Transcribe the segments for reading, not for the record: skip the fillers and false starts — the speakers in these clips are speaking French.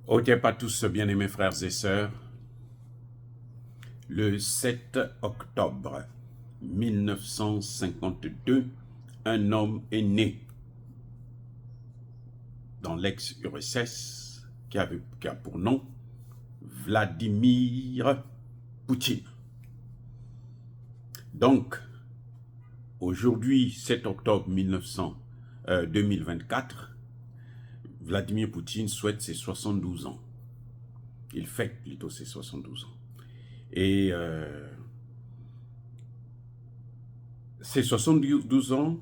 Otep à tous, bien-aimés frères et sœurs. Le 7 octobre 1952, un homme est né dans l'ex-URSS qui a pour nom Vladimir Poutine. Donc, aujourd'hui, 7 octobre 2024, Vladimir Poutine souhaite ses 72 ans. Il fête plutôt ses 72 ans. Et ces 72 ans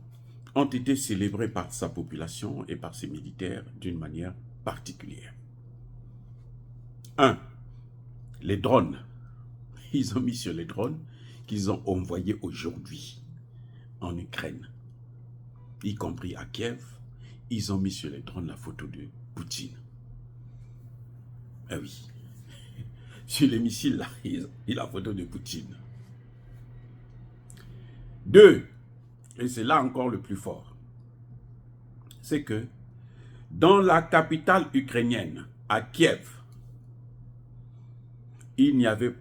ont été célébrés par sa population et par ses militaires d'une manière particulière. 1. Les drones. Ils ont mis sur les drones qu'ils ont envoyés aujourd'hui en Ukraine, y compris à Kiev. Ils ont mis sur les drones la photo de Poutine. Ah oui. Sur les missiles, là, il y a la photo de Poutine. 2. Et c'est là encore le plus fort. C'est que dans la capitale ukrainienne, à Kiev, il y avait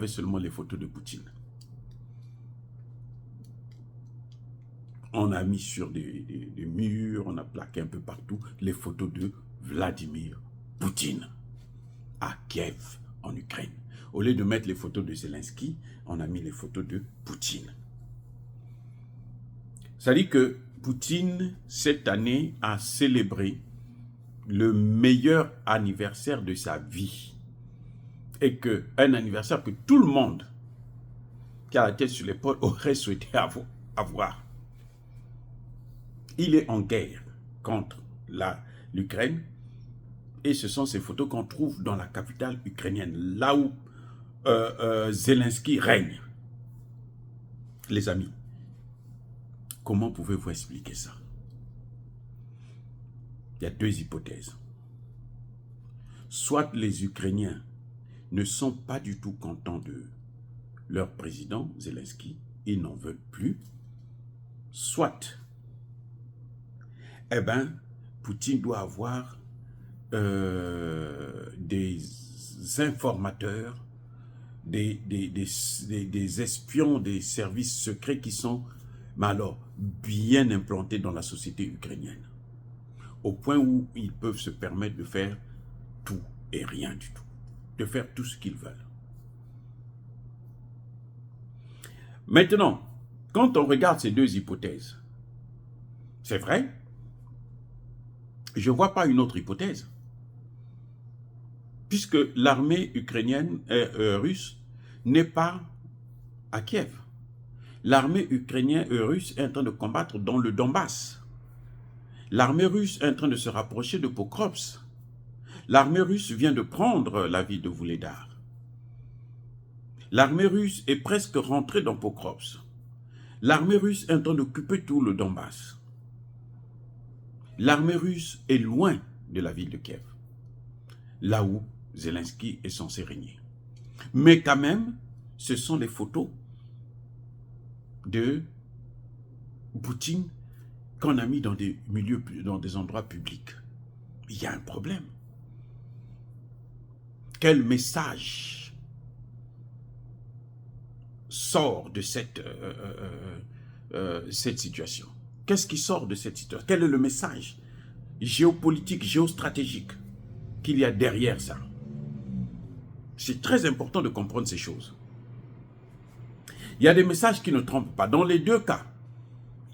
seulement les photos de Poutine. On a mis sur des murs, on a plaqué un peu partout les photos de Vladimir Poutine à Kiev, en Ukraine. Au lieu de mettre les photos de Zelensky, on a mis les photos de Poutine. Ça dit que Poutine, cette année, a célébré le meilleur anniversaire de sa vie. Et un anniversaire que tout le monde qui a la tête sur l'épaule aurait souhaité avoir. Il est en guerre contre l'Ukraine et ce sont ces photos qu'on trouve dans la capitale ukrainienne, là où Zelensky règne. Les amis, comment pouvez-vous expliquer ça? Il y a deux hypothèses. Soit les Ukrainiens ne sont pas du tout contents de leur président, Zelensky, ils n'en veulent plus. Soit, Poutine doit avoir des informateurs, des espions, des services secrets qui sont, mais alors, bien implantés dans la société ukrainienne. Au point où ils peuvent se permettre de faire tout et rien du tout. De faire tout ce qu'ils veulent. Maintenant, quand on regarde ces deux hypothèses, c'est vrai, je ne vois pas une autre hypothèse. Puisque l'armée ukrainienne russe n'est pas à Kiev. L'armée ukrainienne russe est en train de combattre dans le Donbass. L'armée russe est en train de se rapprocher de Pokrovsk. L'armée russe vient de prendre la ville de Vuhledar. L'armée russe est presque rentrée dans Pokrovsk. L'armée russe est en train d'occuper tout le Donbass. L'armée russe est loin de la ville de Kiev, là où Zelensky est censé régner. Mais quand même, ce sont les photos de Poutine qu'on a mis dans des milieux, dans des endroits publics. Il y a un problème. Quel message sort de cette situation? Qu'est-ce qui sort de cette situation? Quel est le message géopolitique, géostratégique qu'il y a derrière ça? C'est très important de comprendre ces choses. Il y a des messages qui ne trompent pas. Dans les deux cas,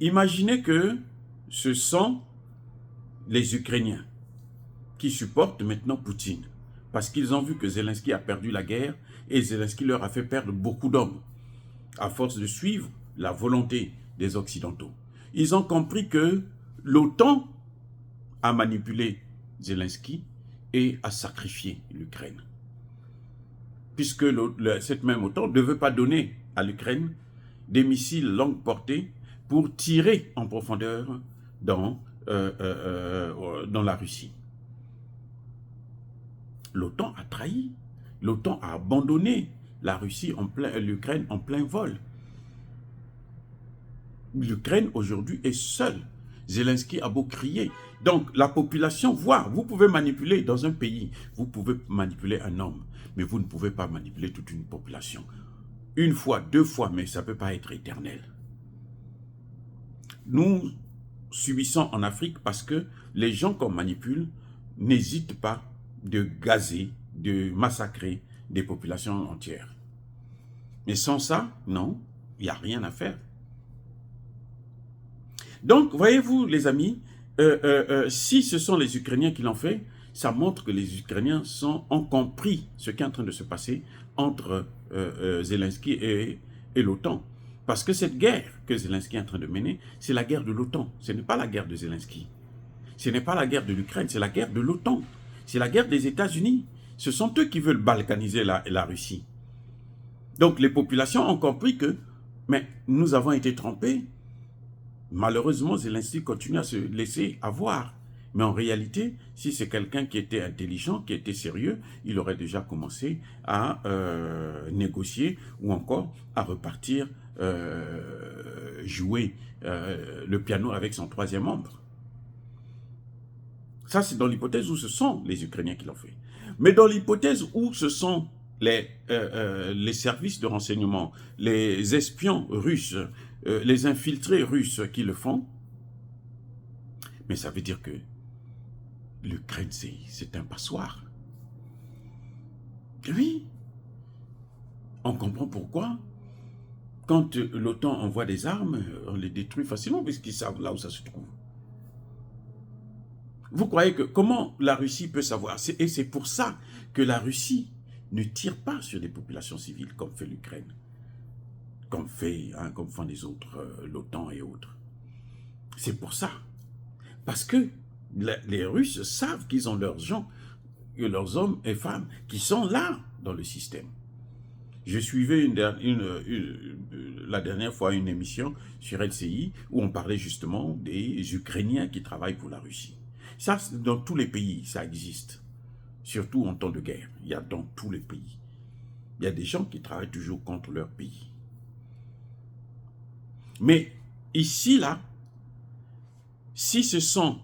imaginez que ce sont les Ukrainiens qui supportent maintenant Poutine parce qu'ils ont vu que Zelensky a perdu la guerre et Zelensky leur a fait perdre beaucoup d'hommes à force de suivre la volonté des Occidentaux. Ils ont compris que l'OTAN a manipulé Zelensky et a sacrifié l'Ukraine. Puisque cette même OTAN ne veut pas donner à l'Ukraine des missiles longue portée pour tirer en profondeur dans la Russie. L'OTAN a trahi. L'OTAN a abandonné l'Ukraine en plein vol. L'Ukraine aujourd'hui est seule Zelensky a beau crier. Donc, la population voit, vous pouvez manipuler dans un pays, vous pouvez manipuler un homme, mais vous ne pouvez pas manipuler toute une population. Une fois, deux fois, mais ça ne peut pas être éternel. Nous subissons en Afrique parce que les gens qu'on manipule n'hésitent pas de gazer, de massacrer des populations entières. Mais sans ça, non, il n'y a rien à faire. Donc, voyez-vous, les amis, si ce sont les Ukrainiens qui l'ont fait, ça montre que les Ukrainiens ont compris ce qui est en train de se passer entre Zelensky et l'OTAN. Parce que cette guerre que Zelensky est en train de mener, c'est la guerre de l'OTAN. Ce n'est pas la guerre de Zelensky. Ce n'est pas la guerre de l'Ukraine, c'est la guerre de l'OTAN. C'est la guerre des États-Unis. Ce sont eux qui veulent balkaniser la Russie. Donc les populations ont compris que, mais nous avons été trompés. Malheureusement, Zelensky continue à se laisser avoir. Mais en réalité, si c'est quelqu'un qui était intelligent, qui était sérieux, il aurait déjà commencé à négocier ou encore à repartir jouer le piano avec son troisième membre. Ça, c'est dans l'hypothèse où ce sont les Ukrainiens qui l'ont fait. Mais dans l'hypothèse où ce sont les services de renseignement, les espions russes, les infiltrés russes qui le font, mais ça veut dire que l'Ukraine, c'est un passoire. Oui. On comprend pourquoi. Quand l'OTAN envoie des armes, on les détruit facilement parce qu'ils savent là où ça se trouve. Vous croyez que comment la Russie peut savoir? Et c'est pour ça que la Russie ne tire pas sur les populations civiles comme fait l'Ukraine, comme font les autres, l'OTAN et autres. C'est pour ça. Parce que les Russes savent qu'ils ont leurs gens, leurs hommes et femmes qui sont là dans le système. Je suivais la dernière fois une émission sur LCI où on parlait justement des Ukrainiens qui travaillent pour la Russie. Ça, dans tous les pays, ça existe. Surtout en temps de guerre. Il y a dans tous les pays. Il y a des gens qui travaillent toujours contre leur pays. Mais ici, là, si ce sont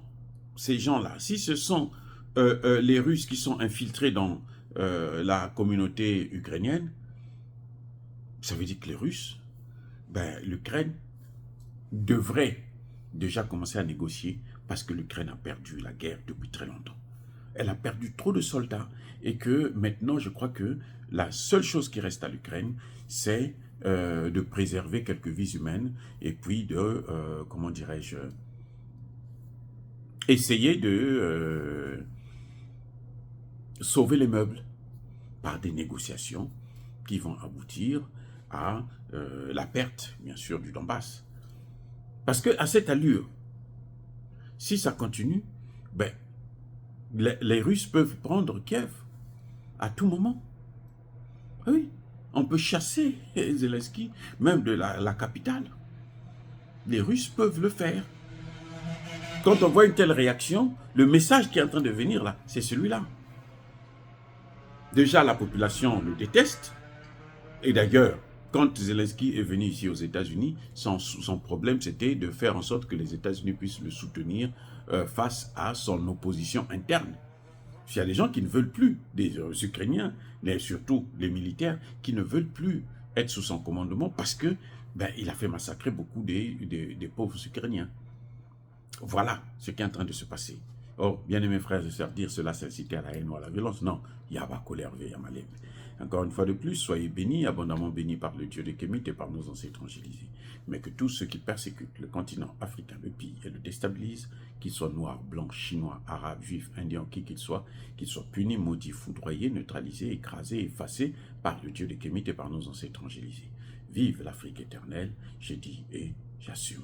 ces gens-là, si ce sont les Russes qui sont infiltrés dans la communauté ukrainienne, ça veut dire que les Russes, l'Ukraine devrait déjà commencer à négocier parce que l'Ukraine a perdu la guerre depuis très longtemps. Elle a perdu trop de soldats et que maintenant, je crois que la seule chose qui reste à l'Ukraine, c'est de préserver quelques vies humaines et puis de, comment dirais-je, essayer de sauver les meubles par des négociations qui vont aboutir à la perte, bien sûr, du Donbass. Parce qu'à cette allure, si ça continue, les Russes peuvent prendre Kiev à tout moment. Oui, on peut chasser Zelensky, même de la capitale. Les Russes peuvent le faire. Quand on voit une telle réaction, le message qui est en train de venir là, c'est celui-là. Déjà, la population le déteste. Et d'ailleurs, quand Zelensky est venu ici aux États-Unis, son problème, c'était de faire en sorte que les États-Unis puissent le soutenir face à son opposition interne. Il y a des gens qui ne veulent plus, des Ukrainiens, mais surtout les militaires, qui ne veulent plus être sous son commandement parce que il a fait massacrer beaucoup des pauvres Ukrainiens. Voilà ce qui est en train de se passer. Oh, bien-aimés frères et sœurs, dire cela, c'est inciter à la haine ou à la violence. Non, Yaba colère, Yamalem. Encore une fois de plus, soyez bénis, abondamment bénis par le Dieu de Kémit et par nos ancêtres angélisés. Mais que tous ceux qui persécutent le continent africain, le pillent et le déstabilisent, qu'ils soient noirs, blancs, chinois, arabes, juifs, indiens, qui qu'ils soient punis, maudits, foudroyés, neutralisés, écrasés, effacés par le Dieu de Kémit et par nos ancêtres angélisés. Vive l'Afrique éternelle, j'ai dit et j'assume.